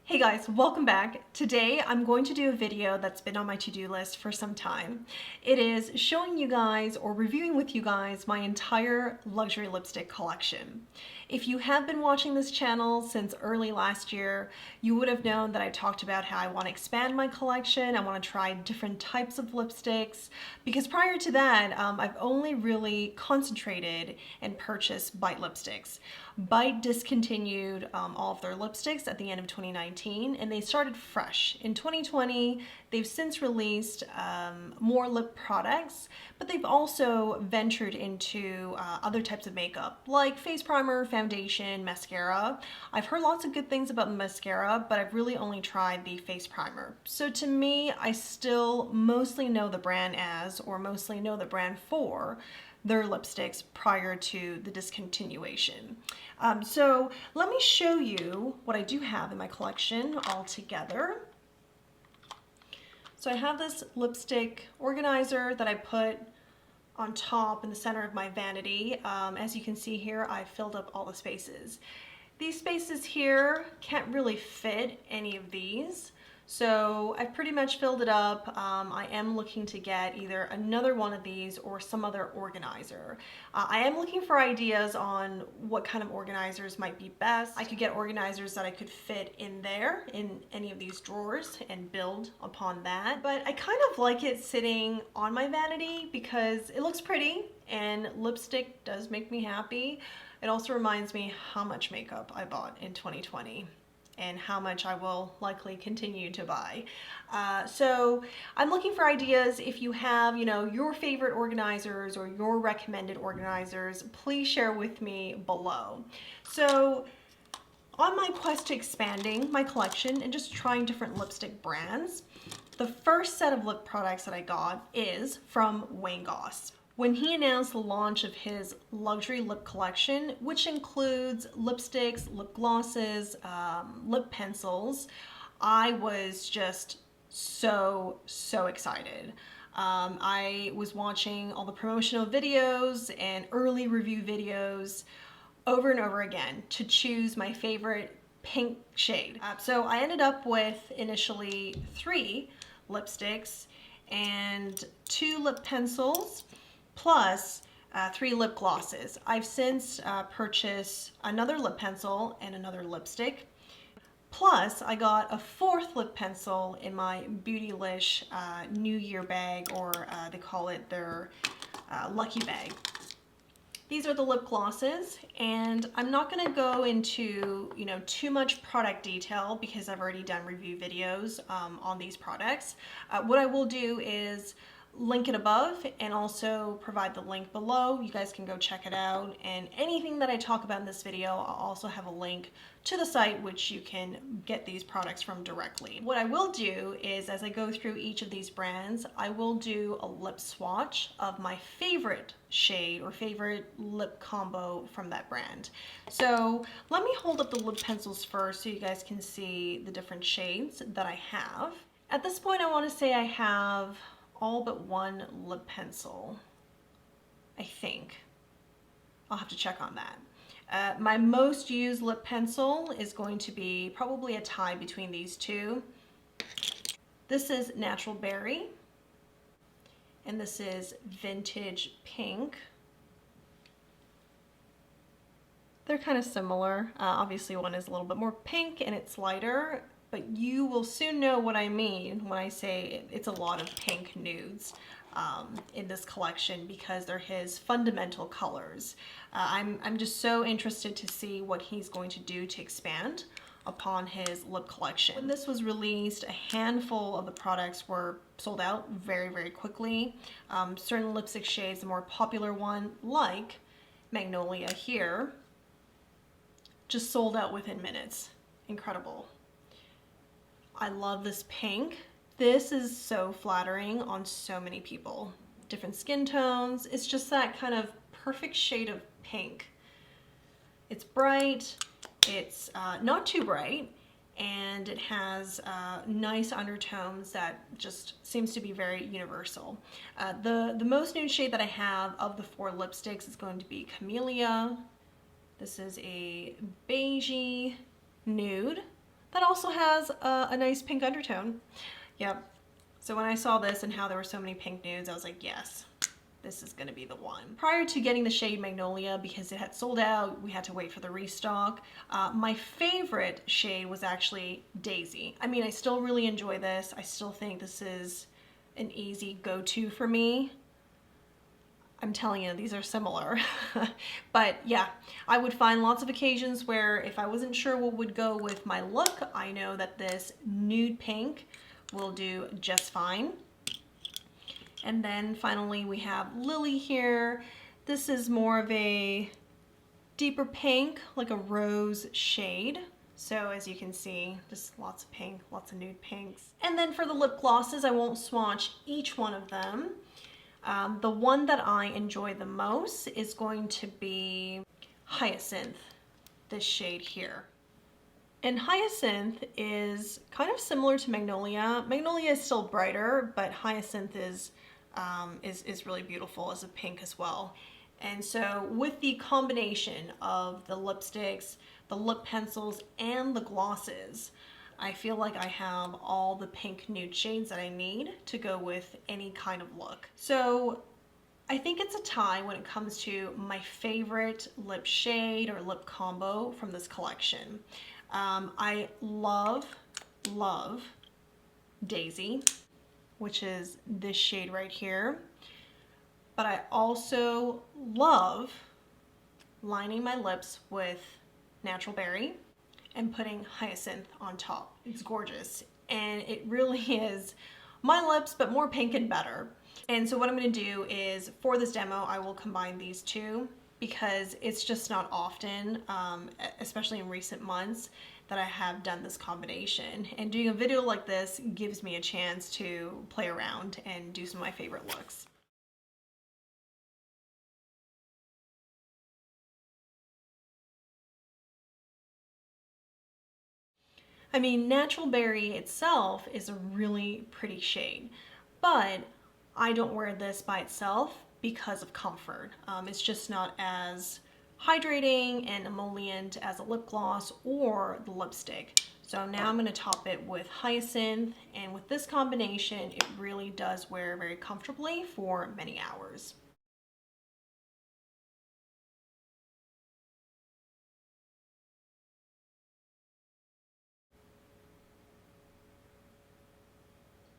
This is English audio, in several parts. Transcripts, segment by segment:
Hey guys, welcome back. Today I'm going to do a video that's been on my to-do list for some time. It is showing you guys or reviewing with you guys my entire luxury lipstick collection. If you have been watching this channel since early last year, you would have known that I talked about how I want to expand my collection. I want to try different types of lipsticks because prior to that, I've only really concentrated and purchased Bite lipsticks. Bite discontinued all of their lipsticks at the end of 2019 and they started fresh. In 2020, they've since released more lip products, but they've also ventured into other types of makeup like face primer, foundation, mascara. I've heard lots of good things about the mascara, but I've really only tried the face primer. So to me, I still mostly know the brand as, or mostly know the brand for, their lipsticks prior to the discontinuation. So let me show you what I do have in my collection all together. So I have this lipstick organizer that I put on top in the center of my vanity. As you can see here, I filled up all the spaces. These spaces here can't really fit any of these. So I've pretty much filled it up. I am looking to get either another one of these or some other organizer. I am looking for ideas on what kind of organizers might be best. I could get organizers that I could fit in there in any of these drawers and build upon that. But I kind of like it sitting on my vanity because it looks pretty and lipstick does make me happy. It also reminds me how much makeup I bought in 2020. And how much I will likely continue to buy. So I'm looking for ideas. If you have, your favorite organizers or your recommended organizers, please share with me below. So on my quest to expanding my collection and just trying different lipstick brands, the first set of lip products that I got is from Wayne Goss. When he announced the launch of his luxury lip collection, which includes lipsticks, lip glosses, lip pencils, I was just so excited. I was watching all the promotional videos and early review videos over and over again to choose my favorite pink shade. So I ended up with initially 3 lipsticks and 2 lip pencils, plus 3 lip glosses. I've since purchased another lip pencil and another lipstick. Plus, I got a 4th lip pencil in my Beautylish New Year bag, or they call it their lucky bag. These are the lip glosses, and I'm not going to go into too much product detail because I've already done review videos on these products. What I will do is link it above and also provide the link below. You guys can go check it out, and anything that I talk about in this video, I'll also have a link to the site which you can get these products from directly. What I will do is, as I go through each of these brands, I will do a lip swatch of my favorite shade or favorite lip combo from that brand. So let me hold up the lip pencils first so you guys can see the different shades that I have. At this point, I want to say I have all but 1 lip pencil, I think. I'll have to check on that. My most used lip pencil is going to be probably a tie between these 2. This is Natural Berry, and this is Vintage Pink. They're kind of similar. Obviously one is a little bit more pink and it's lighter, but you will soon know what I mean when I say it's a lot of pink nudes in this collection because they're his fundamental colors. I'm just so interested to see what he's going to do to expand upon his lip collection. When this was released, a handful of the products were sold out very quickly. Certain lipstick shades, the more popular one, like Magnolia here, just sold out within minutes. Incredible. I love this pink. This is so flattering on so many people. Different skin tones. It's just that kind of perfect shade of pink. It's bright, it's not too bright, and it has nice undertones that just seems to be very universal. The most nude shade that I have of the 4 lipsticks is going to be Camellia. This is a beigey nude. that also has a nice pink undertone. Yep. So when I saw this and how there were so many pink nudes, I was like, yes, this is gonna be the one. Prior to getting the shade Magnolia, because it had sold out, we had to wait for the restock. My favorite shade was actually Daisy. I mean, I still really enjoy this. I still think this is an easy go-to for me. I'm telling you, these are similar. But yeah, I would find lots of occasions where if I wasn't sure what would go with my look, I know that this nude pink will do just fine. And then finally we have Lily here. This is more of a deeper pink, like a rose shade. So as you can see, just lots of pink, lots of nude pinks. And then for the lip glosses, I won't swatch each one of them. The one that I enjoy the most is going to be Hyacinth, this shade here. And Hyacinth is kind of similar to Magnolia. Magnolia is still brighter, but Hyacinth is really beautiful as a pink as well. And so with the combination of the lipsticks, the lip pencils, and the glosses, I feel like I have all the pink nude shades that I need to go with any kind of look. So I think it's a tie when it comes to my favorite lip shade or lip combo from this collection. I love Daisy, which is this shade right here. But I also love lining my lips with Natural Berry and putting Hyacinth on top. It's gorgeous. And it really is my lips, but more pink and better. And so what I'm gonna do is, for this demo, I will combine these two because it's just not often, especially in recent months, that I have done this combination. And doing a video like this gives me a chance to play around and do some of my favorite looks. I mean, Natural Berry itself is a really pretty shade, but I don't wear this by itself because of comfort. It's just not as hydrating and emollient as a lip gloss or the lipstick. So now I'm going to top it with Hyacinth, and with this combination, it really does wear very comfortably for many hours.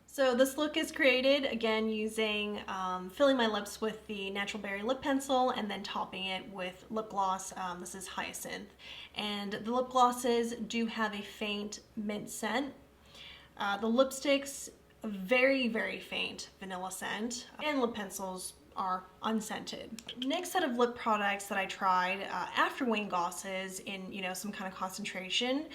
So this look is created, again, using filling my lips with the Natural Berry lip pencil and then topping it with lip gloss. This is Hyacinth. And the lip glosses do have a faint mint scent. The lipsticks, a very, very faint vanilla scent. And lip pencils are unscented. Next set of lip products that I tried after Wayne Gosses in some kind of concentration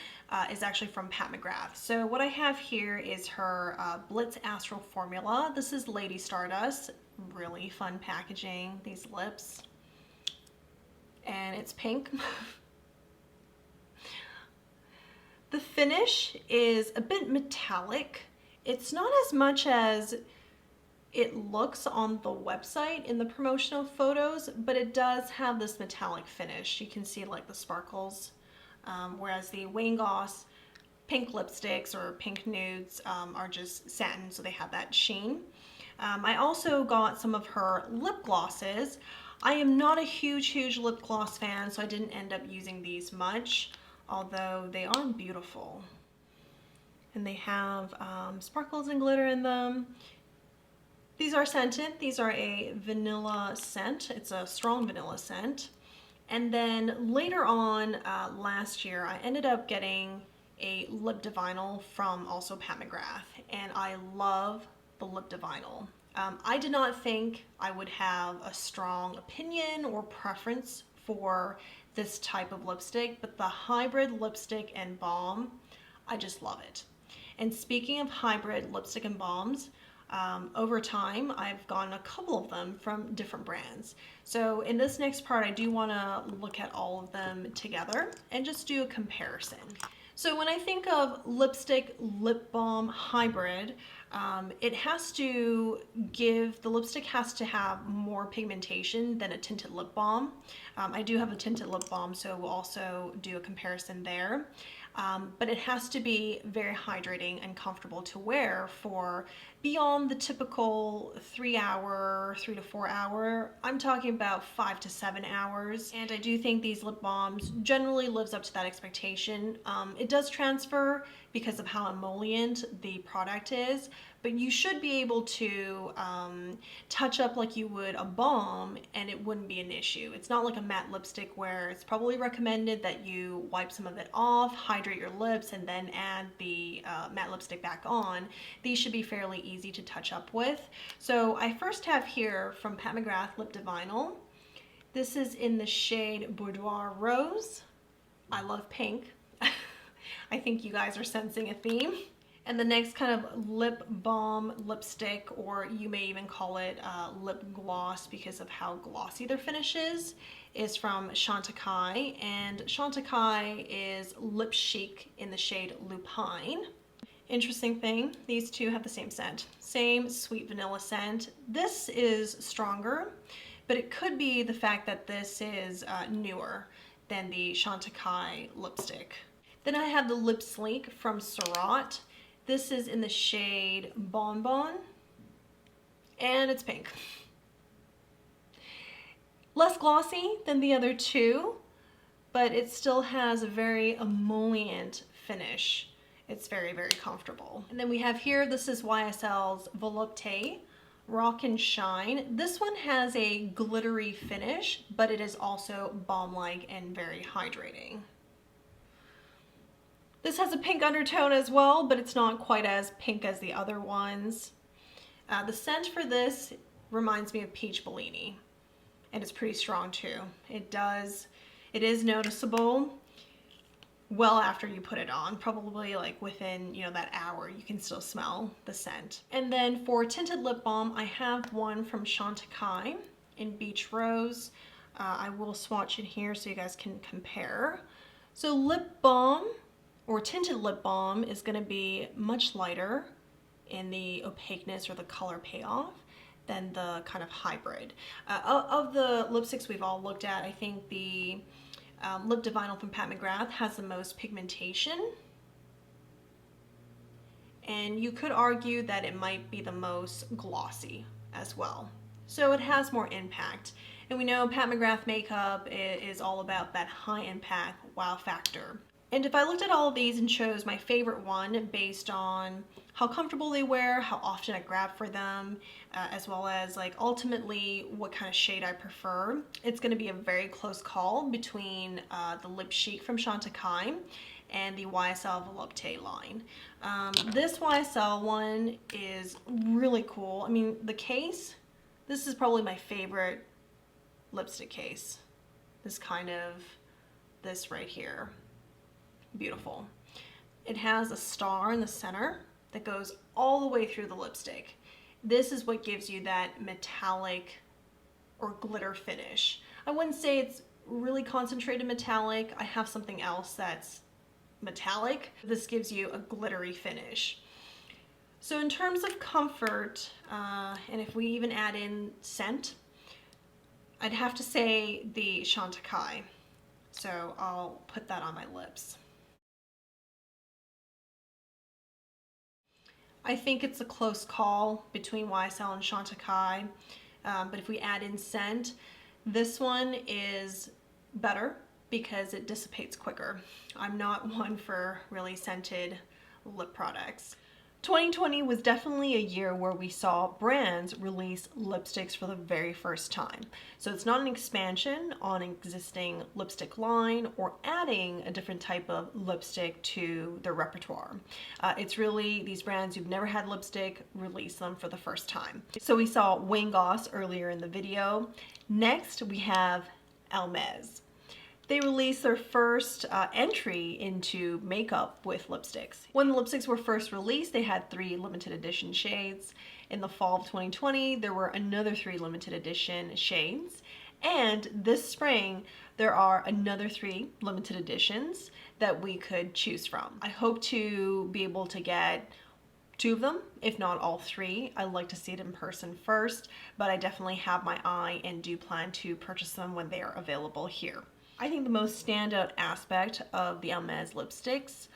is actually from Pat McGrath. So what I have here is her Blitz Astral Formula. This is Lady Stardust. Really fun packaging, these lips. And it's pink. The finish is a bit metallic. It's not as much as it looks on the website in the promotional photos, but it does have this metallic finish. You can see like the sparkles, whereas the Wayne Goss pink lipsticks or pink nudes are just satin, so they have that sheen. I also got some of her lip glosses. I am not a huge lip gloss fan, so I didn't end up using these much, although they are beautiful. And they have sparkles and glitter in them. These are scented. These are a vanilla scent. It's a strong vanilla scent. And then later on last year, I ended up getting a lip divinyl from also Pat McGrath, and I love the lip divinyl. I did not think I would have a strong opinion or preference for this type of lipstick, but the hybrid lipstick and balm, I just love it. And speaking of hybrid lipstick and balms, over time, I've gotten a couple of them from different brands. So in this next part, I do want to look at all of them together and just do a comparison. So when I think of lipstick lip balm hybrid, the lipstick has to have more pigmentation than a tinted lip balm. I do have a tinted lip balm, so we'll also do a comparison there. but it has to be very hydrating and comfortable to wear for beyond the typical 3 to 4 hour. I'm talking about 5 to 7 hours. And I do think these lip balms generally lives up to that expectation. It does transfer because of how emollient the product is, but you should be able to touch up like you would a balm and it wouldn't be an issue. It's not like a matte lipstick where it's probably recommended that you wipe some of it off, hydrate your lips, and then add the matte lipstick back on. These should be fairly easy to touch up with. So I first have here from Pat McGrath Lip Divinal. This is in the shade Boudoir Rose. I love pink. I think you guys are sensing a theme. And the next kind of lip balm lipstick, or you may even call it lip gloss because of how glossy their finish is from Chantecaille. And Chantecaille is Lip Chic in the shade Lupine. Interesting thing, these two have the same scent. Same sweet vanilla scent. This is stronger, but it could be the fact that this is newer than the Chantecaille lipstick. Then I have the Lip Sleek from Surratt. This is in the shade Bonbon, and it's pink. Less glossy than the other two, but it still has a very emollient finish. It's very, very comfortable. And then we have here, this is YSL's Volupté Rock and Shine. This one has a glittery finish, but it is also balm-like and very hydrating. This has a pink undertone as well, but it's not quite as pink as the other ones. The scent for this reminds me of Peach Bellini, and it's pretty strong too. It is noticeable well after you put it on, probably like within, that hour, you can still smell the scent. And then for tinted lip balm, I have one from Chantecaille in Beach Rose. I will swatch it here so you guys can compare. So lip balm, or tinted lip balm, is going to be much lighter in the opaqueness or the color payoff than the kind of hybrid. Of the lipsticks we've all looked at, I think the Lip Divinal from Pat McGrath has the most pigmentation. And you could argue that it might be the most glossy as well. So it has more impact. And we know Pat McGrath makeup is all about that high impact wow factor. And if I looked at all of these and chose my favorite one based on how comfortable they wear, how often I grab for them, as well as like ultimately what kind of shade I prefer, it's going to be a very close call between the Lip Chic from Chantecaille and the YSL Volupté line. This YSL one is really cool. I mean, the case, this is probably my favorite lipstick case. This right here. Beautiful. It has a star in the center that goes all the way through the lipstick. This is what gives you that metallic or glitter finish. I wouldn't say it's really concentrated metallic. I have something else that's metallic. This gives you a glittery finish. So in terms of comfort, and if we even add in scent, I'd have to say the Chantecaille. So I'll put that on my lips. I think it's a close call between YSL and Chantecaille, but if we add in scent, this one is better because it dissipates quicker. I'm not one for really scented lip products. 2020 was definitely a year where we saw brands release lipsticks for the very first time. So it's not an expansion on an existing lipstick line or adding a different type of lipstick to their repertoire. It's really these brands who've never had lipstick release them for the first time. So we saw Wayne Goss earlier in the video. Next we have Hermes. They released their first entry into makeup with lipsticks. When the lipsticks were first released, they had 3 limited edition shades. In the fall of 2020, there were another 3 limited edition shades. And this spring, there are another 3 limited editions that we could choose from. I hope to be able to get 2 of them, if not all 3. I'd like to see it in person first, but I definitely have my eye and do plan to purchase them when they are available here. I think the most standout aspect of the Hermes lipsticks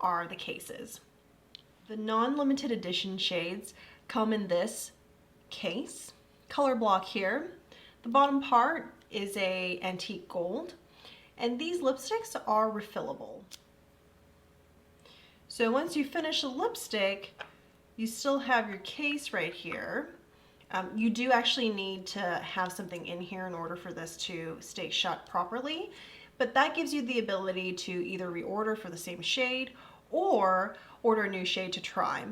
are the cases. The non-limited edition shades come in this case, color block here. The bottom part is a antique gold, and these lipsticks are refillable. So once you finish the lipstick, you still have your case right here. You do actually need to have something in here in order for this to stay shut properly, but that gives you the ability to either reorder for the same shade or order a new shade to try.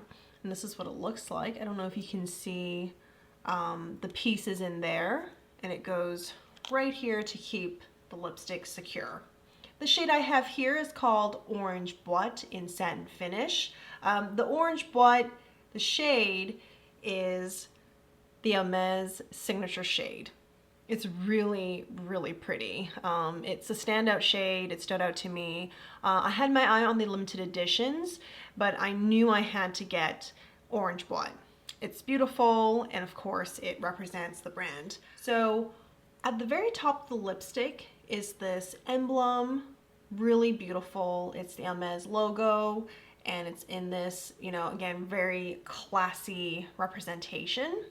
And this is what it looks like. I don't know if you can see the pieces in there, and it goes right here to keep the lipstick secure. The shade I have here is called Orange Boîte in satin finish. The Orange Boîte, the shade, is the Hermes signature shade. It's really, really pretty. It's a standout shade. It stood out to me. I had my eye on the limited editions, but I knew I had to get Orange Boîte. It's beautiful, and of course it represents the brand. So at the very top of the lipstick is this emblem, really beautiful. It's the Hermes logo, and it's in this, you know, again, very classy representation.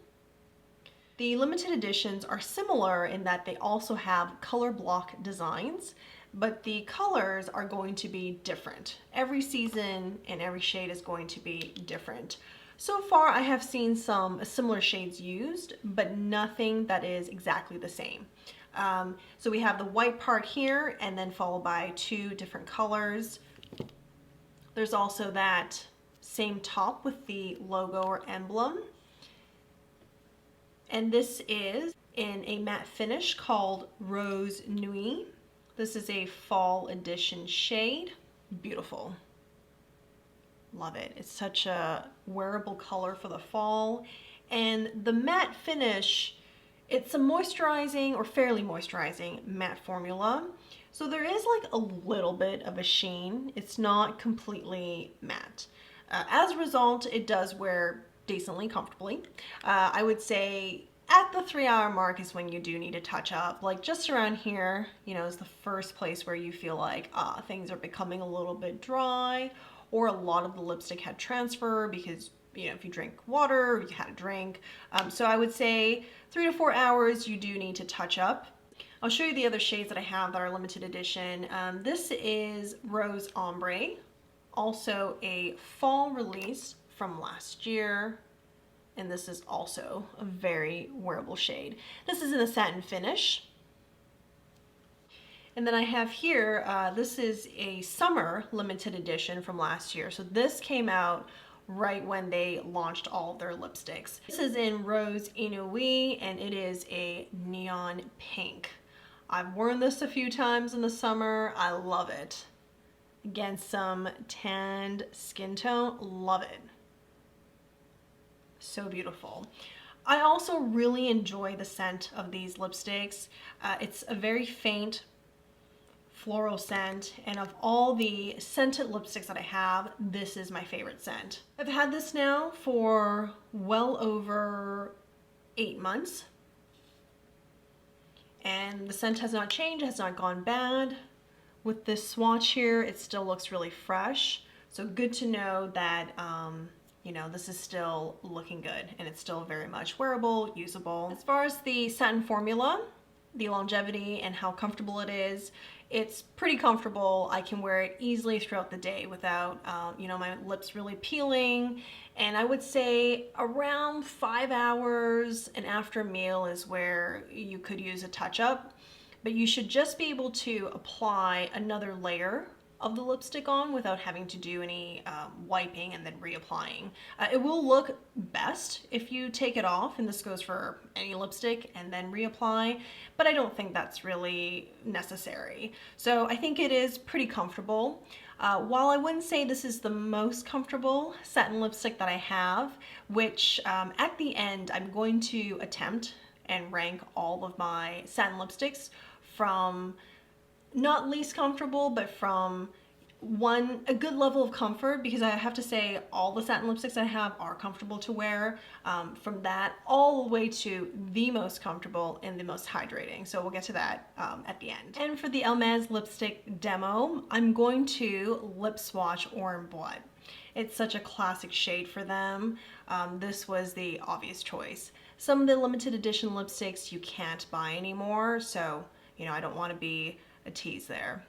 The limited editions are similar in that they also have color block designs, but the colors are going to be different. Every season and every shade is going to be different. So far, I have seen some similar shades used, but nothing that is exactly the same. So we have the white part here, and then followed by two different colors. There's also that same top with the logo or emblem. And this is in a matte finish called Rose Nuit. This is a fall edition shade. Beautiful. Love it. It's such a wearable color for the fall. And the matte finish, it's a moisturizing or fairly moisturizing matte formula. So there is like a little bit of a sheen. It's not completely matte. As a result, it does wear decently comfortably. I would say at the 3-hour mark is when you do need to touch up. Like just around here, you know, is the first place where you feel like things are becoming a little bit dry, or a lot of the lipstick had transfer because, you know, if you drink water, you had a drink. So I would say 3 to 4 hours you do need to touch up. I'll show you the other shades that I have that are limited edition. This is Rose Ombre, also a fall release from last year, and this is also a very wearable shade. This is in a satin finish. And then I have here, this is a summer limited edition from last year. So this came out right when they launched all of their lipsticks. This is in Rose Inouï, and it is a neon pink. I've worn this a few times in the summer. I love it. Again, some tanned skin tone, love it. So beautiful. I also really enjoy the scent of these lipsticks. It's a very faint floral scent, and of all the scented lipsticks that I have, this is my favorite scent. I've had this now for well over 8 months, and the scent has not changed, has not gone bad. With this swatch here, it still looks really fresh. So good to know that, you know, this is still looking good, and it's still very much wearable, usable. As far as the satin formula, the longevity and how comfortable it is, it's pretty comfortable. I can wear it easily throughout the day without, you know, my lips really peeling. And I would say around 5 hours and after a meal is where you could use a touch-up. But you should just be able to apply another layer of the lipstick on without having to do any wiping and then reapplying. It will look best if you take it off, and this goes for any lipstick, and then reapply, but I don't think that's really necessary. So I think it is pretty comfortable. While I wouldn't say this is the most comfortable satin lipstick that I have, which at the end I'm going to attempt and rank all of my satin lipsticks from not least comfortable, but from a good level of comfort, because I have to say all the satin lipsticks I have are comfortable to wear, from that all the way to the most comfortable and the most hydrating. So we'll get to that at the end. And for the Hermes lipstick demo, I'm going to lip swatch Or en Boîte. It's such a classic shade for them. This was the obvious choice. Some of the limited edition lipsticks you can't buy anymore, so you know, I don't want to be a tease there.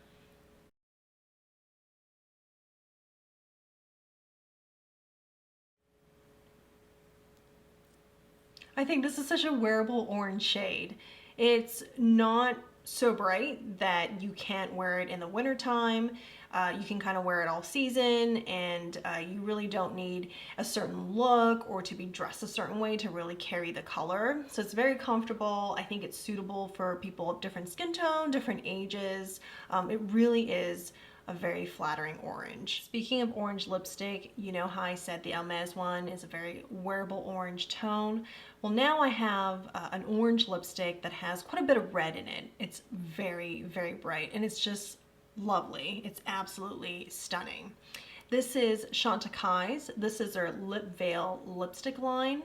I think this is such a wearable orange shade. It's not so bright that you can't wear it in the wintertime. You can kind of wear it all season, and you really don't need a certain look or to be dressed a certain way to really carry the color. So it's very comfortable. I think it's suitable for people of different skin tone, different ages. It really is a very flattering orange. Speaking of orange lipstick, you know how I said the Hermes one is a very wearable orange tone? Well, now I have an orange lipstick that has quite a bit of red in it. It's very, very bright, and it's just lovely. It's absolutely stunning. This is Chantecaille's. This is their Lip Veil lipstick line.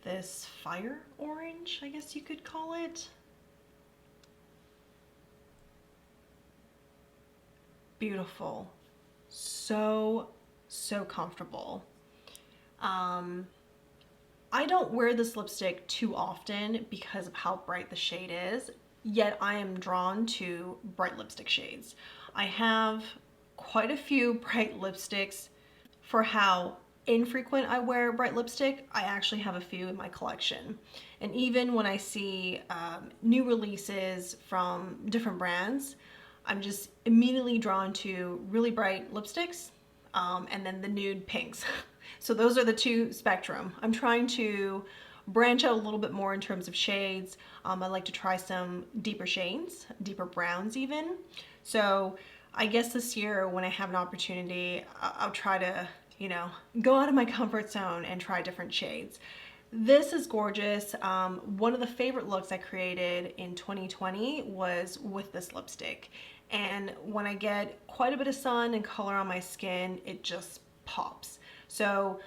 This fire orange, I guess you could call it. Beautiful. So comfortable. I don't wear this lipstick too often because of how bright the shade is, yet I am drawn to bright lipstick shades. I have quite a few bright lipsticks. For how infrequent I wear bright lipstick, I actually have a few in my collection. And even when I see new releases from different brands, I'm just immediately drawn to really bright lipsticks, and then the nude pinks. So those are the two spectrum. I'm trying to branch out a little bit more in terms of shades. I like to try some deeper shades, deeper browns even. So I guess this year when I have an opportunity, I'll try to, you know, go out of my comfort zone and try different shades. This is gorgeous. One of the favorite looks I created in 2020 was with this lipstick. And when I get quite a bit of sun and color on my skin, it just pops. So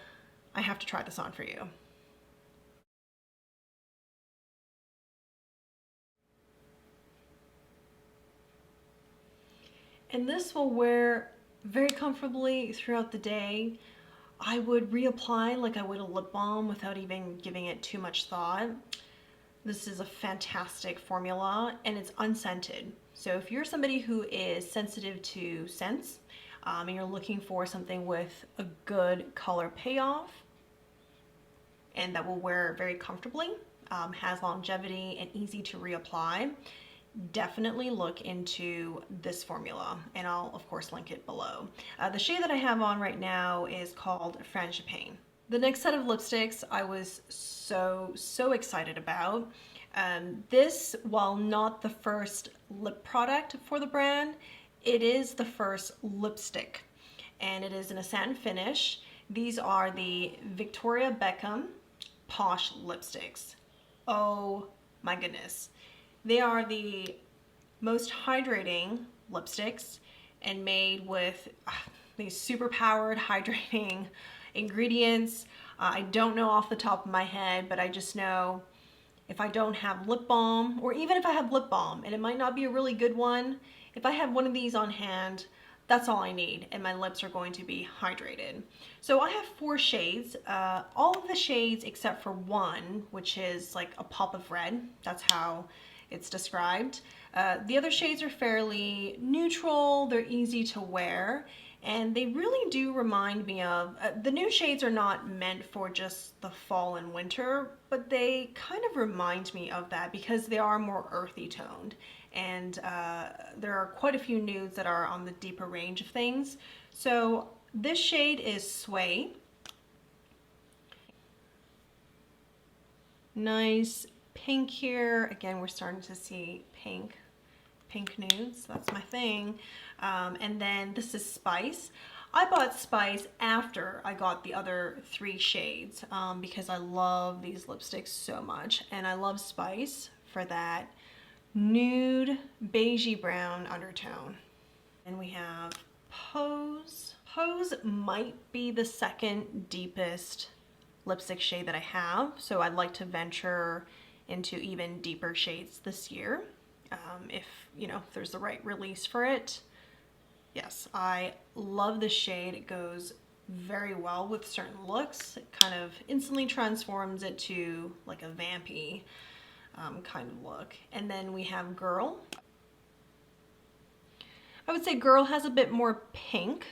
I have to try this on for you. And this will wear very comfortably throughout the day. I would reapply like I would a lip balm without even giving it too much thought. This is a fantastic formula, and it's unscented. So if you're somebody who is sensitive to scents, and you're looking for something with a good color payoff and that will wear very comfortably, has longevity and easy to reapply, definitely look into this formula, and I'll of course link it below. The shade that I have on right now is called Frangipane. The next set of lipsticks I was so excited about. This, while not the first lip product for the brand, it is the first lipstick, and it is in a satin finish. These are the Victoria Beckham Posh lipsticks. Oh my goodness. They are the most hydrating lipsticks and made with these super powered hydrating ingredients. I don't know off the top of my head, but I just know if I don't have lip balm, or even if I have lip balm, and it might not be a really good one, if I have one of these on hand, that's all I need, and my lips are going to be hydrated. So I have 4 shades, all of the shades except for one, which is like a pop of red. That's how it's described. The other shades are fairly neutral, they're easy to wear, and they really do remind me of, the new shades are not meant for just the fall and winter, but they kind of remind me of that because they are more earthy toned. And there are quite a few nudes that are on the deeper range of things. So this shade is Sway. Nice pink here. Again, we're starting to see pink nudes. That's my thing. And then this is Spice. I bought Spice after I got the other 3 shades because I love these lipsticks so much. And I love Spice for that nude beigey brown undertone. And we have Pose. Pose might be the second deepest lipstick shade that I have, so I'd like to venture into even deeper shades this year, if if there's the right release for it. Yes, I love this shade. It goes very well with certain looks. It kind of instantly transforms it to like a vampy kind of look. And then we have Girl. I would say Girl has a bit more pink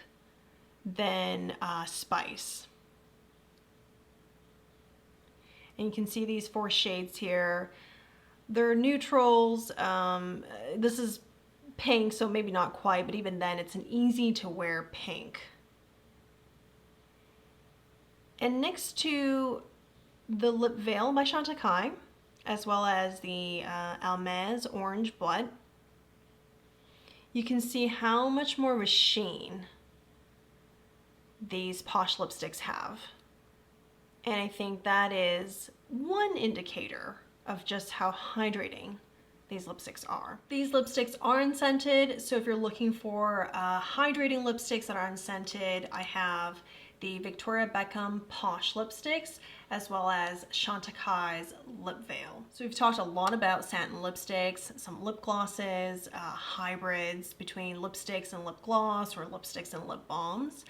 than Spice. And you can see these 4 shades here. They're neutrals. This is pink, so maybe not quite, but even then it's an easy to wear pink. And next to the Lip Veil by Chantecaille, as well as the Hermes Orange Blood, you can see how much more of a sheen these Posh lipsticks have. And I think that is one indicator of just how hydrating these lipsticks are. These lipsticks are unscented, so if you're looking for hydrating lipsticks that are unscented, I have the Victoria Beckham Posh lipsticks, as well as Chantecaille's Lip Veil. So we've talked a lot about satin lipsticks, some lip glosses, hybrids between lipsticks and lip gloss, or lipsticks and lip balms.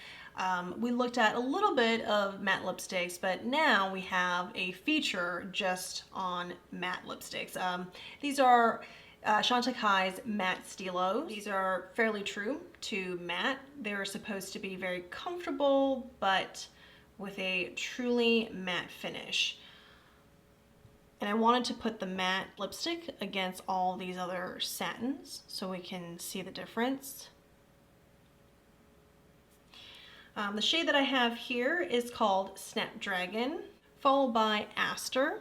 We looked at a little bit of matte lipsticks, but now we have a feature just on matte lipsticks. These are Chantecaille's matte stylos. These are fairly true to matte. They're supposed to be very comfortable, but with a truly matte finish. And I wanted to put the matte lipstick against all these other satins so we can see the difference. The shade that I have here is called Snapdragon, followed by Aster,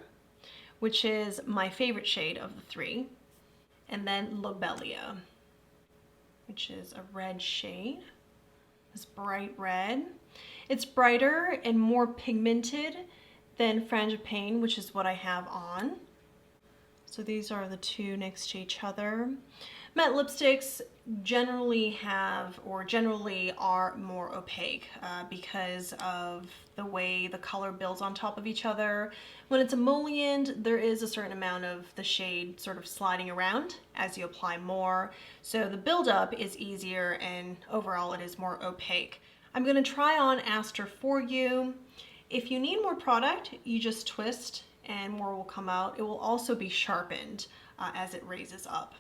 which is my favorite shade of the 3, and then Lobelia, which is a red shade. This bright red. It's brighter and more pigmented than Frangipane, which is what I have on. So these are the 2 next to each other. Matte lipsticks generally are more opaque because of the way the color builds on top of each other. When it's emollient, there is a certain amount of the shade sort of sliding around as you apply more. So the buildup is easier and overall it is more opaque. I'm going to try on Aster for you. If you need more product, you just twist and more will come out. It will also be sharpened as it raises up.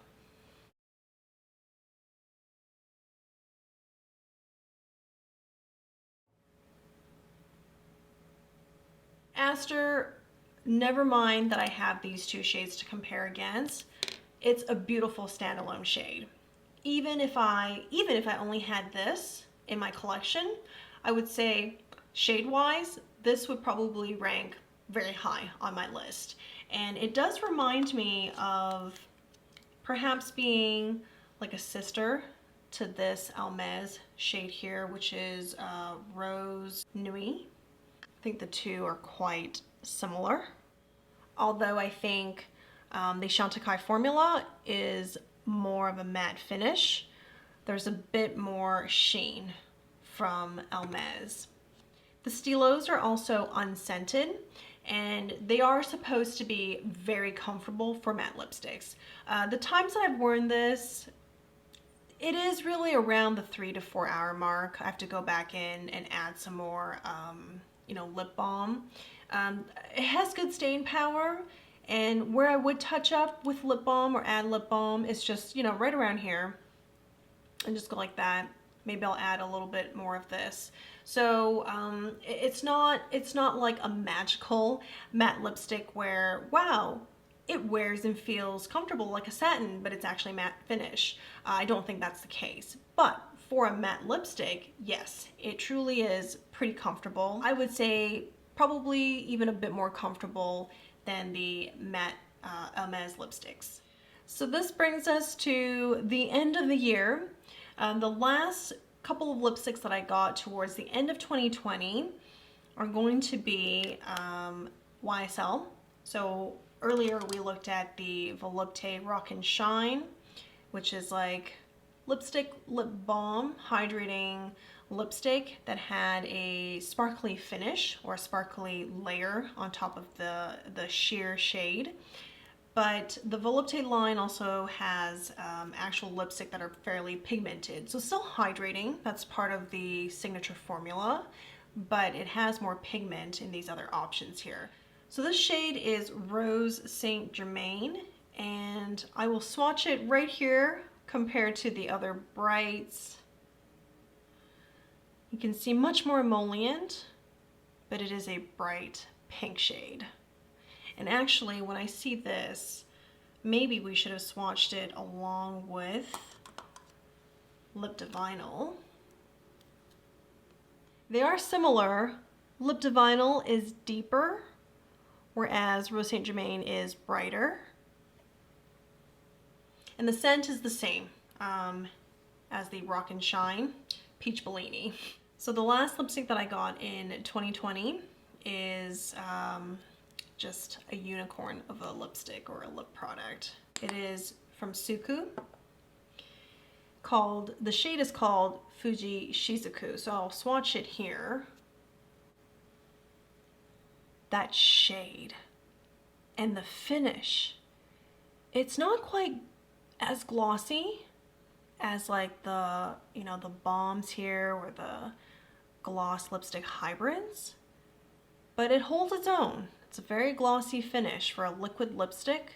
Aster, never mind that I have these 2 shades to compare against. It's a beautiful standalone shade. Even if I only had this in my collection, I would say shade-wise, this would probably rank very high on my list. And it does remind me of perhaps being like a sister to this Hermes shade here, which is Rose Nuit. I think the 2 are quite similar, although I think the Chantecaille formula is more of a matte finish. There's a bit more sheen from Hermes. The stylos are also unscented, and they are supposed to be very comfortable for matte lipsticks. The times that I've worn this, it is really around the 3 to 4 hour mark. I have to go back in and add some more lip balm. It has good staying power, and where I would touch up with lip balm or add lip balm is just right around here, and just go like that. Maybe I'll add a little bit more of this. So it's not like a magical matte lipstick where, wow, it wears and feels comfortable like a satin, but it's actually matte finish. I don't think that's the case. But for a matte lipstick, yes, it truly is pretty comfortable. I would say probably even a bit more comfortable than the matte Hermes lipsticks. So this brings us to the end of the year. The last couple of lipsticks that I got towards the end of 2020 are going to be YSL. So earlier we looked at the Volupté Rock and Shine, which is like lipstick lip balm hydrating lipstick that had a sparkly finish or a sparkly layer on top of the sheer shade. But the Volupté line also has actual lipstick that are fairly pigmented. So still hydrating, that's part of the signature formula, but it has more pigment in these other options here. So this shade is Rose Saint Germain, and I will swatch it right here compared to the other brights. You can see much more emollient, but it is a bright pink shade. And actually, when I see this, maybe we should have swatched it along with Lip Divinal. They are similar. Lip Divinal is deeper, whereas Rose Saint Germain is brighter. And the scent is the same as the Rock and Shine Peach Bellini. So the last lipstick that I got in 2020 is just a unicorn of a lipstick or a lip product. It is from Suku. The shade is called Fuji Shizuku. So I'll swatch it here. That shade and the finish, it's not quite as glossy as like the, you know, the Balms here or the gloss lipstick hybrids, but it holds its own. It's a very glossy finish for a liquid lipstick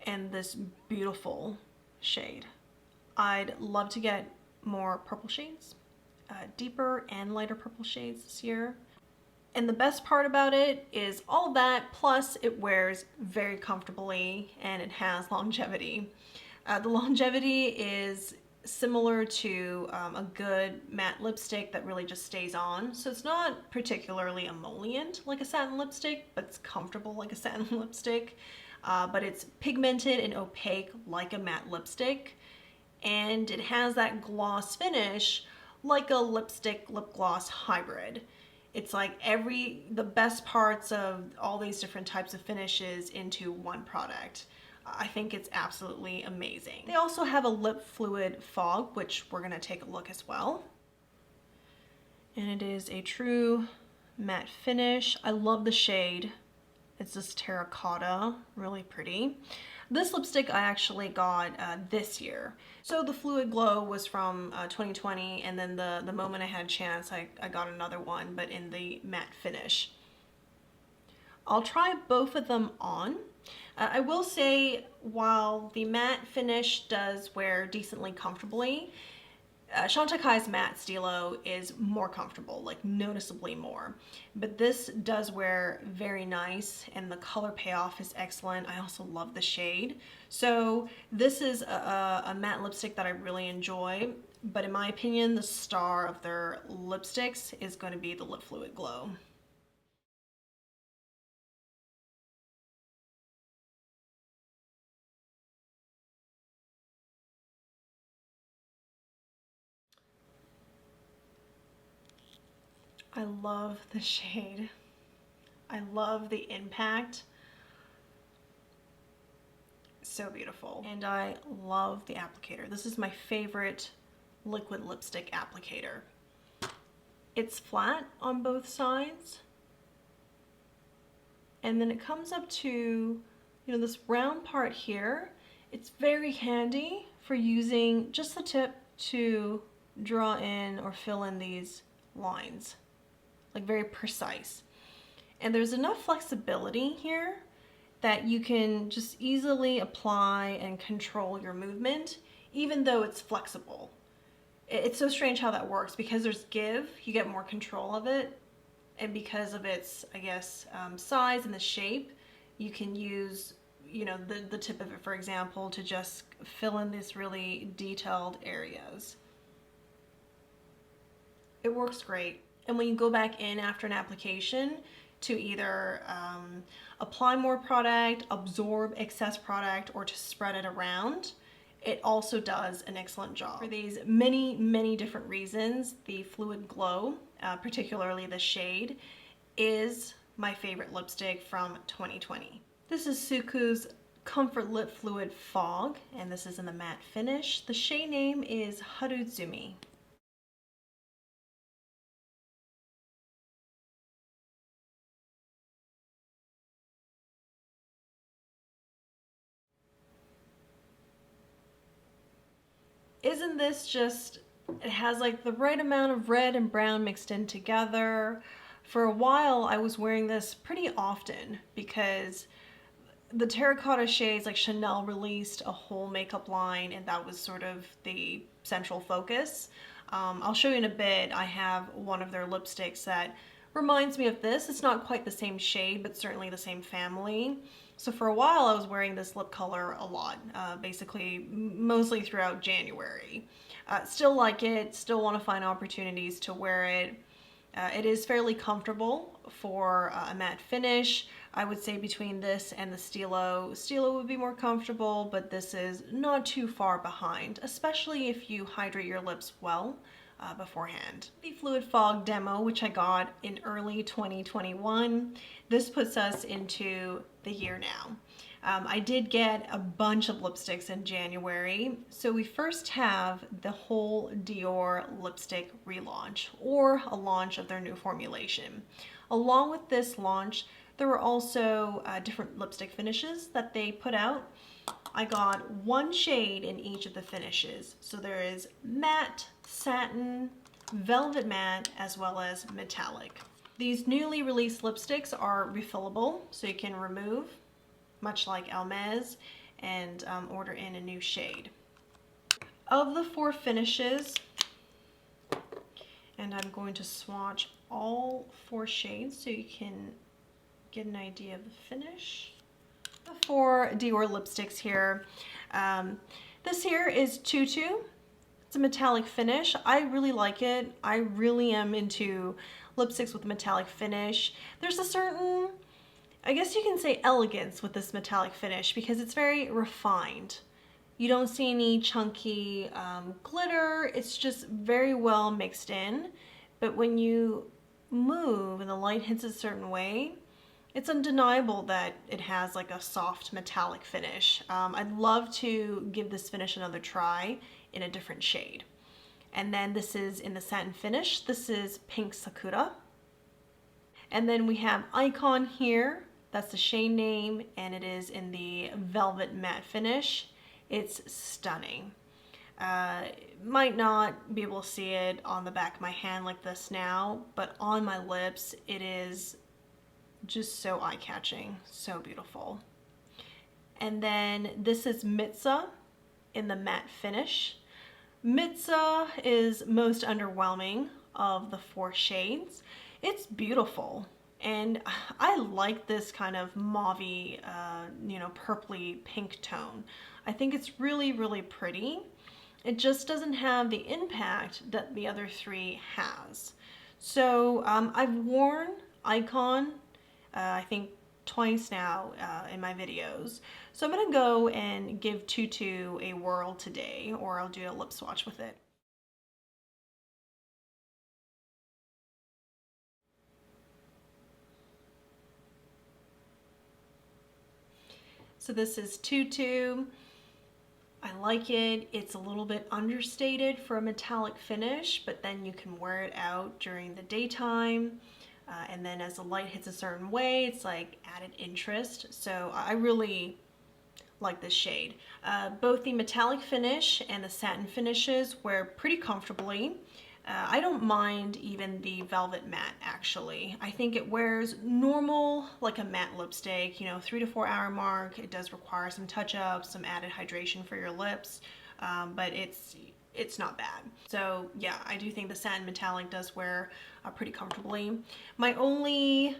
and this beautiful shade. I'd love to get more purple shades, deeper and lighter purple shades this year. And the best part about it is all that, plus it wears very comfortably and it has longevity. The longevity is similar to a good matte lipstick that really just stays on. So it's not particularly emollient like a satin lipstick, but it's comfortable like a satin lipstick. But it's pigmented and opaque like a matte lipstick. And it has that gloss finish like a lipstick lip gloss hybrid. It's like the best parts of all these different types of finishes into one product. I think it's absolutely amazing. They also have a lip fluid fog, which we're gonna take a look as well. And it is a true matte finish. I love the shade. It's this terracotta, really pretty. This lipstick I actually got this year. So the Fluid Glow was from 2020, and then the moment I had a chance, I got another one, but in the matte finish. I'll try both of them on. I will say, while the matte finish does wear decently comfortably, Chantecaille's matte Stilo is more comfortable, like noticeably more. But this does wear very nice and the color payoff is excellent. I also love the shade. So this is a matte lipstick that I really enjoy, but in my opinion, the star of their lipsticks is going to be the Lip Fluid Glow. I love the shade. I love the impact. So beautiful. And I love the applicator. This is my favorite liquid lipstick applicator. It's flat on both sides. And then it comes up to, you know, this round part here. It's very handy for using just the tip to draw in or fill in these lines. Like very precise. And there's enough flexibility here that you can just easily apply and control your movement, even though it's flexible. It's so strange how that works, because there's give, you get more control of it, and because of its, I guess, size and the shape, you can use, you know, the tip of it, for example, to just fill in these really detailed areas. It works great. And when you go back in after an application to either apply more product, absorb excess product, or to spread it around, it also does an excellent job. For these many different reasons, the Fluid Glow, particularly the shade, is my favorite lipstick from 2020. This is Suku's Comfort Lip Fluid Fog, and this is in the matte finish. The shade name is Haruzumi. Isn't this just, it has like the right amount of red and brown mixed in together. For a while I was wearing this pretty often because the terracotta shades, like Chanel released a whole makeup line and that was sort of the central focus. I'll show you in a bit. I have one of their lipsticks that reminds me of this. It's not quite the same shade, but certainly the same family. So for a while I was wearing this lip color a lot, basically mostly throughout January. Still like it, still want to find opportunities to wear it. It is fairly comfortable for a matte finish. I would say between this and the Stilo would be more comfortable, but this is not too far behind, especially if you hydrate your lips well beforehand. The Fluid Fog demo, which I got in early 2021, this puts us into the year now. I did get a bunch of lipsticks in January. So we first have the whole Dior lipstick relaunch, or a launch of their new formulation. Along with this launch, there were also different lipstick finishes that they put out. I got one shade in each of the finishes. So there is matte, satin, velvet matte, as well as metallic. These newly released lipsticks are refillable, so you can remove, much like Hermes, and order in a new shade. Of the 4 finishes, and I'm going to swatch all 4 shades so you can get an idea of the finish. The 4 Dior lipsticks here. This here is Tutu. It's a metallic finish. I really like it. I really am into lipsticks with a metallic finish. There's a certain, I guess you can say, elegance with this metallic finish because it's very refined. You don't see any chunky glitter. It's just very well mixed in. But when you move and the light hits a certain way, it's undeniable that it has like a soft metallic finish. I'd love to give this finish another try in a different shade. And then this is in the satin finish. This is Pink Sakura. And then we have Icon here. That's the shade name, and it is in the velvet matte finish. It's stunning. Might not be able to see it on the back of my hand like this now, but on my lips it is just so eye-catching, so beautiful. And then this is Mitza in the matte finish. Mitza is most underwhelming of the 4 shades. It's beautiful, and I like this kind of mauve-y, purpley pink tone. I think it's really, really pretty. It just doesn't have the impact that the other 3 has. So I've worn Icon, I think twice now in my videos. So I'm gonna go and give Tutu a whirl today, or I'll do a lip swatch with it. So this is Tutu. I like it. It's a little bit understated for a metallic finish, but then you can wear it out during the daytime. And then as the light hits a certain way, it's like added interest. So I really like this shade. Both the metallic finish and the satin finishes wear pretty comfortably. I don't mind even the velvet matte, actually. I think it wears normal, like a matte lipstick, 3 to 4 hour mark. It does require some touch-ups, some added hydration for your lips, but it's not bad. So yeah, I do think the satin metallic does wear pretty comfortably. My only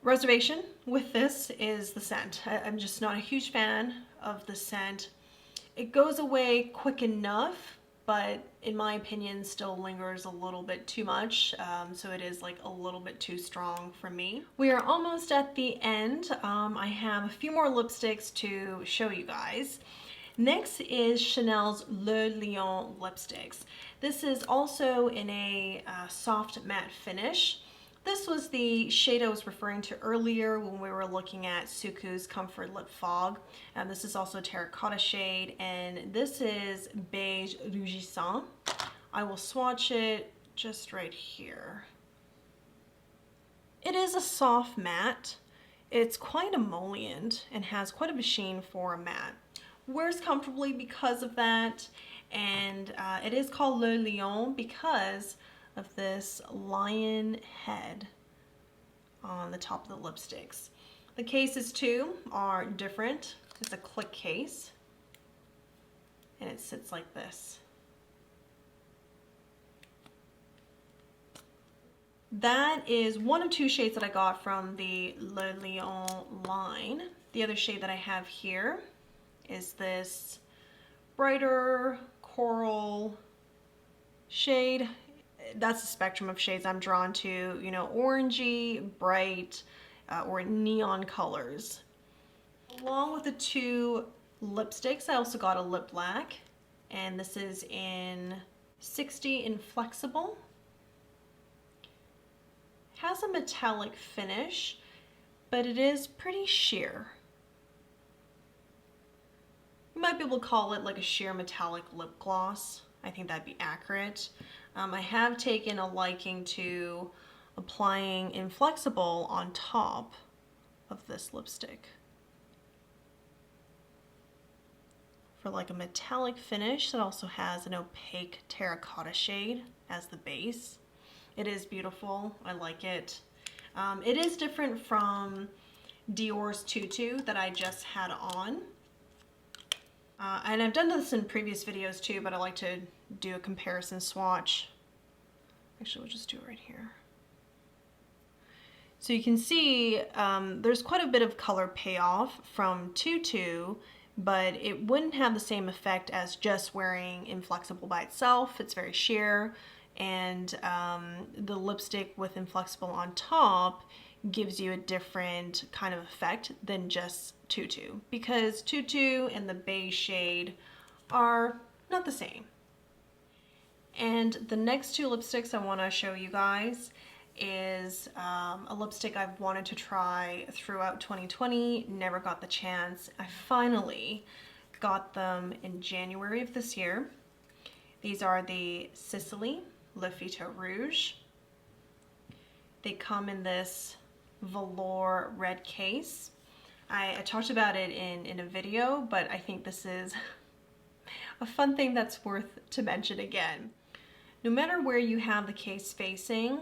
reservation with this is the scent. I'm just not a huge fan of the scent. It goes away quick enough, but in my opinion still lingers a little bit too much, so it is like a little bit too strong for me. We are almost at the end. I have a few more lipsticks to show you guys. Next is Chanel's Le Lion lipsticks. This is also in a soft matte finish. This was the shade I was referring to earlier when we were looking at Suku's Comfort Lip Fog. This is also a terracotta shade, and this is Beige Rougissant. I will swatch it just right here. It is a soft matte. It's quite emollient and has quite a bit of sheen for a matte. Wears comfortably because of that, and it is called Le Lion because of this lion head on the top of the lipsticks. The cases too are different. It's a click case, and it sits like this. That is one of two shades that I got from the Le Lion line. The other shade that I have here is this brighter coral shade. That's the spectrum of shades I'm drawn to, you know, orangey, bright, or neon colors. Along with the two lipsticks, I also got a lip black, and this is in 60 Inflexible. Has a metallic finish, but it is pretty sheer. You might be able to call it like a sheer metallic lip gloss. I think that'd be accurate. I have taken a liking to applying Inflexible on top of this lipstick for like a metallic finish that also has an opaque terracotta shade as the base. It is beautiful. I like it. It is different from Dior's Tutu that I just had on. And I've done this in previous videos too, but I like to do a comparison swatch. Actually, we'll just do it right here. So you can see there's quite a bit of color payoff from Tutu, but it wouldn't have the same effect as just wearing Inflexible by itself. It's very sheer, and the lipstick with Inflexible on top gives you a different kind of effect than just Tutu, because Tutu and the beige shade are not the same. And the next two lipsticks I want to show you guys is a lipstick I've wanted to try throughout 2020, never got the chance. I finally got them in January of this year. These are the Sicily Le Fito Rouge. They come in this velour red case. I talked about it in a video, but I think this is a fun thing that's worth to mention again. No matter where you have the case facing,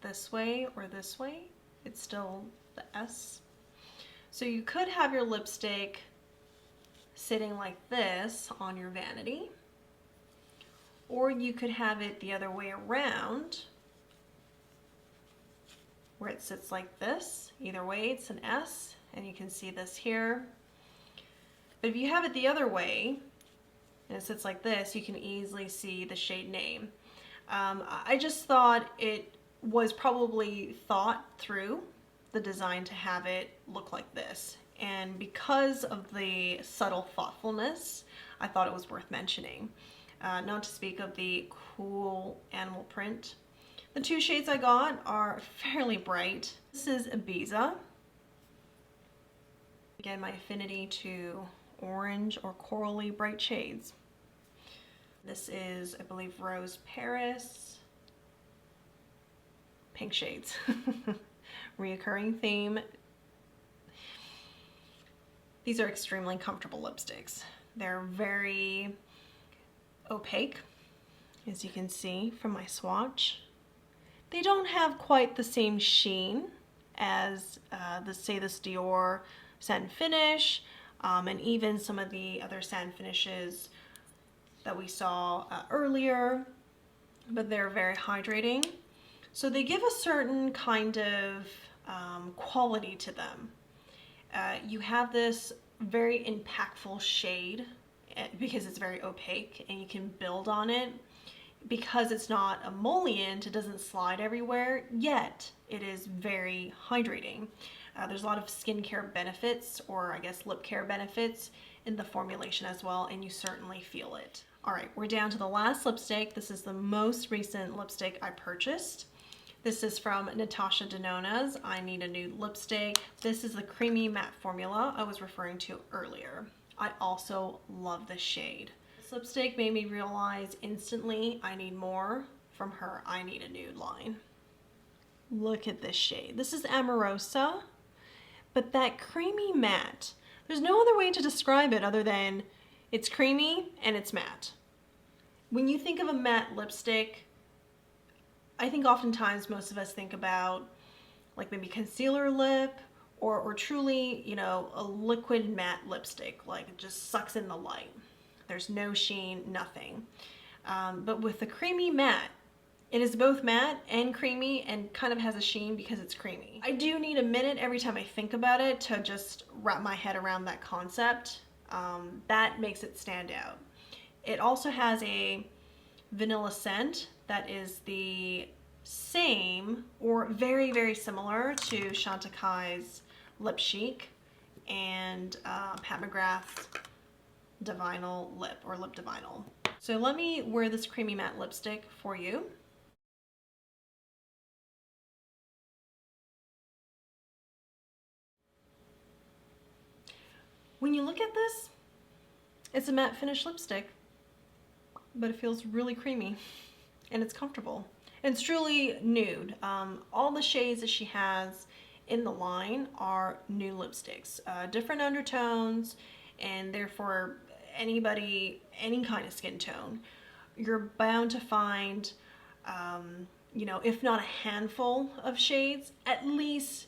this way or this way, it's still the S. So you could have your lipstick sitting like this on your vanity, or you could have it the other way around, where it sits like this. Either way, it's an S, and you can see this here. But if you have it the other way, and it sits like this, you can easily see the shade name. I just thought it was probably thought through, the design, to have it look like this. And because of the subtle thoughtfulness, I thought it was worth mentioning. Not to speak of the cool animal print. The two shades I got are fairly bright. This is Ibiza. Again, my affinity to orange or corally bright shades. This is, I believe, Rose Paris. Pink shades. Reoccurring theme. These are extremely comfortable lipsticks. They're very opaque, as you can see from my swatch. They don't have quite the same sheen as say this Dior satin finish, and even some of the other satin finishes that we saw earlier, but they're very hydrating. So they give a certain kind of quality to them. You have this very impactful shade because it's very opaque, and you can build on it. Because it's not emollient, it doesn't slide everywhere, yet it is very hydrating. There's a lot of skincare benefits, or I guess lip care benefits, in the formulation as well, and you certainly feel it. All right, we're down to the last lipstick. This is the most recent lipstick I purchased. This is from Natasha Denona's I Need a Nude Lipstick. This is the creamy matte formula I was referring to earlier. I also love this shade. This lipstick made me realize instantly I need more from her I Need a Nude line. Look at this shade. This is Amorosa, but that creamy matte. There's no other way to describe it other than it's creamy and it's matte. When you think of a matte lipstick, I think oftentimes most of us think about like maybe concealer lip or truly, you know, a liquid matte lipstick, like it just sucks in the light. There's no sheen, nothing. But with the creamy matte, it is both matte and creamy and kind of has a sheen because it's creamy. I do need a minute every time I think about it to just wrap my head around that concept. That makes it stand out. It also has a vanilla scent that is the same or very, very similar to Chantecaille's Lip Chic and Pat McGrath's Divinal Lip or Lip Divinal. So let me wear this creamy matte lipstick for you. When you look at this, it's a matte finish lipstick, but it feels really creamy and it's comfortable. And it's truly nude. All the shades that she has in the line are nude lipsticks, different undertones, and therefore anybody, any kind of skin tone, you're bound to find, you know, if not a handful of shades, at least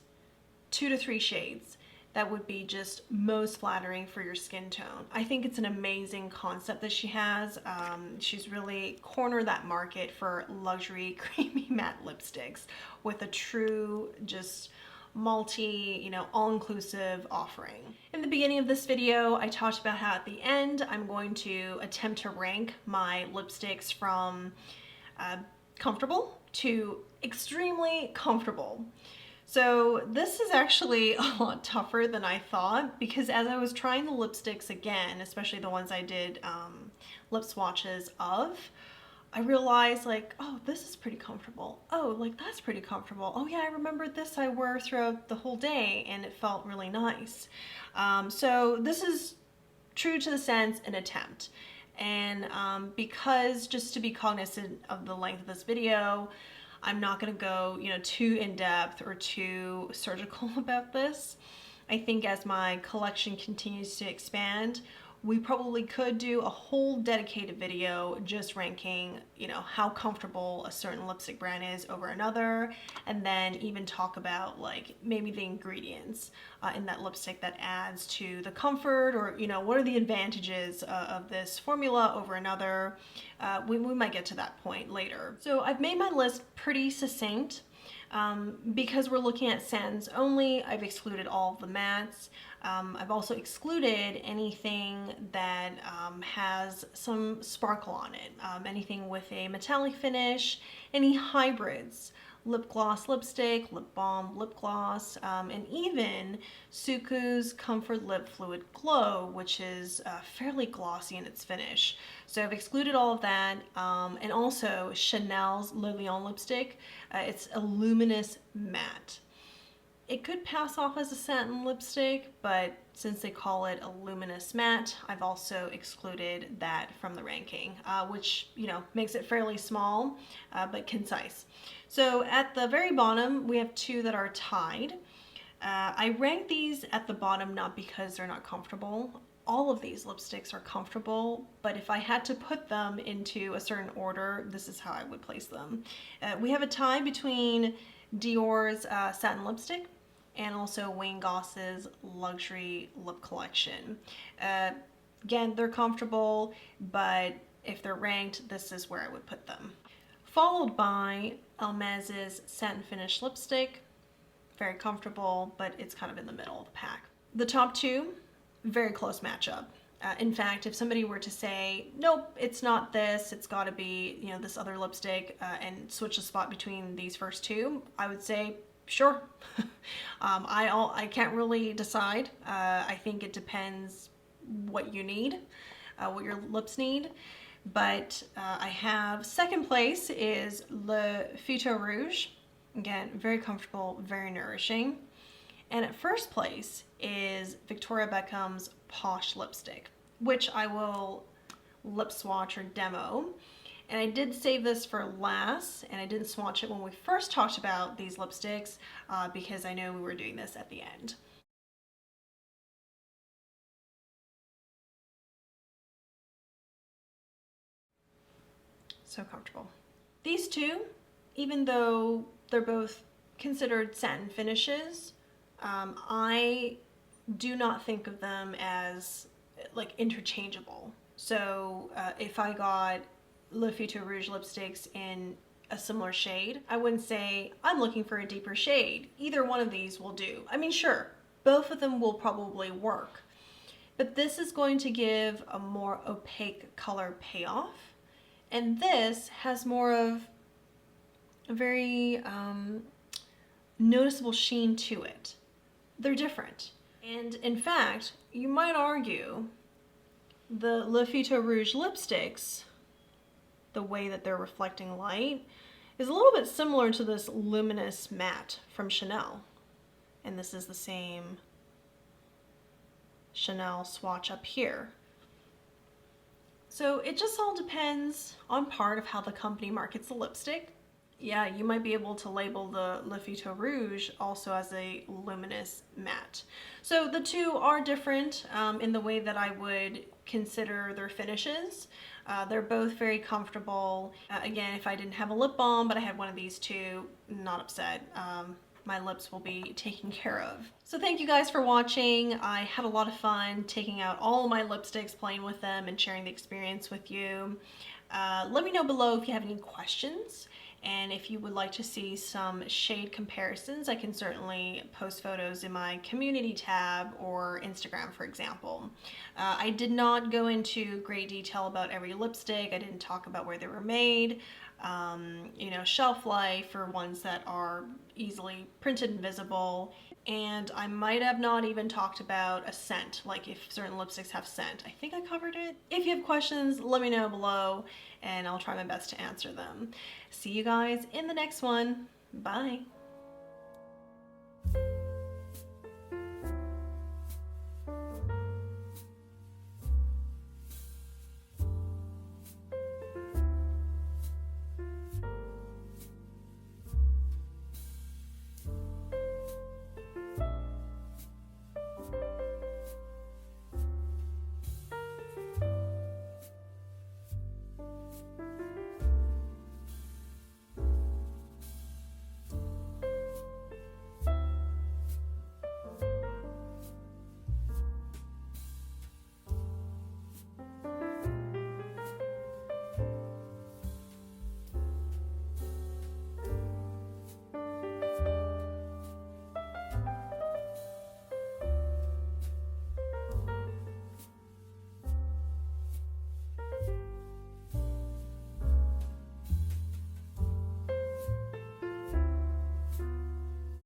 2 to 3 shades that would be just most flattering for your skin tone. I think it's an amazing concept that she has. She's really cornered that market for luxury creamy matte lipsticks with a true just multi, you know, all-inclusive offering. In the beginning of this video, I talked about how at the end, I'm going to attempt to rank my lipsticks from comfortable to extremely comfortable. So this is actually a lot tougher than I thought, because as I was trying the lipsticks again, especially the ones I did lip swatches of, I realized like, oh, this is pretty comfortable. Oh, like that's pretty comfortable. Oh yeah, I remember this I wore throughout the whole day and it felt really nice. So this is true to the sense an attempt. And because just to be cognizant of the length of this video, I'm not going to go, you know, too in-depth or too surgical about this. I think as my collection continues to expand, we probably could do a whole dedicated video just ranking, you know, how comfortable a certain lipstick brand is over another, and then even talk about like maybe the ingredients in that lipstick that adds to the comfort, or, you know, what are the advantages of this formula over another. We might get to that point later. So I've made my list pretty succinct. Because we're looking at scents only, I've excluded all of the mattes. I've also excluded anything that has some sparkle on it, anything with a metallic finish, any hybrids, lip gloss lipstick, lip balm lip gloss, and even Suku's Comfort Lip Fluid Glow, which is fairly glossy in its finish. So I've excluded all of that, and also Chanel's Le Lion lipstick. It's a luminous matte. It could pass off as a satin lipstick, but since they call it a luminous matte, I've also excluded that from the ranking, which, you know, makes it fairly small, but concise. So at the very bottom, we have 2 that are tied. I rank these at the bottom not because they're not comfortable. All of these lipsticks are comfortable, but if I had to put them into a certain order, this is how I would place them. We have a tie between Dior's satin lipstick and also Wayne Goss's luxury lip collection. Again, they're comfortable, but if they're ranked, this is where I would put them. Followed by Hermes's satin finish lipstick. Very comfortable, but it's kind of in the middle of the pack. The top 2, very close matchup. In fact, if somebody were to say, nope, it's not this, it's got to be, you know, this other lipstick, and switch the spot between these first 2, I would say, sure. I can't really decide. I think it depends what you need, what your lips need. But I have second place is Le Feuille Rouge. Again, very comfortable, very nourishing. And at first place is Victoria Beckham's Posh lipstick, which I will lip swatch or demo. And I did save this for last, and I didn't swatch it when we first talked about these lipsticks because I know we were doing this at the end. So comfortable. These two, even though they're both considered satin finishes, I do not think of them as like interchangeable. So if I got Le Futur Rouge lipsticks in a similar shade, I wouldn't say I'm looking for a deeper shade. Either one of these will do. I mean, sure, both of them will probably work, but this is going to give a more opaque color payoff, and this has more of a very noticeable sheen to it. They're different. And in fact, you might argue the Le Futur Rouge lipsticks, the way that they're reflecting light, is a little bit similar to this luminous matte from Chanel. And this is the same Chanel swatch up here. So it just all depends on part of how the company markets the lipstick. Yeah, you might be able to label the Le Futur Rouge also as a luminous matte. So the two are different in the way that I would consider their finishes. They're both very comfortable. Again, if I didn't have a lip balm, but I had one of these two, not upset. My lips will be taken care of. So thank you guys for watching. I had a lot of fun taking out all of my lipsticks, playing with them, and sharing the experience with you. Let me know below if you have any questions. And if you would like to see some shade comparisons, I can certainly post photos in my community tab or Instagram, for example. I did not go into great detail about every lipstick. I didn't talk about where they were made, you know, shelf life for ones that are easily printed and visible. And I might have not even talked about a scent, like if certain lipsticks have scent. I think I covered it. If you have questions, let me know below and I'll try my best to answer them. See you guys in the next one. Bye.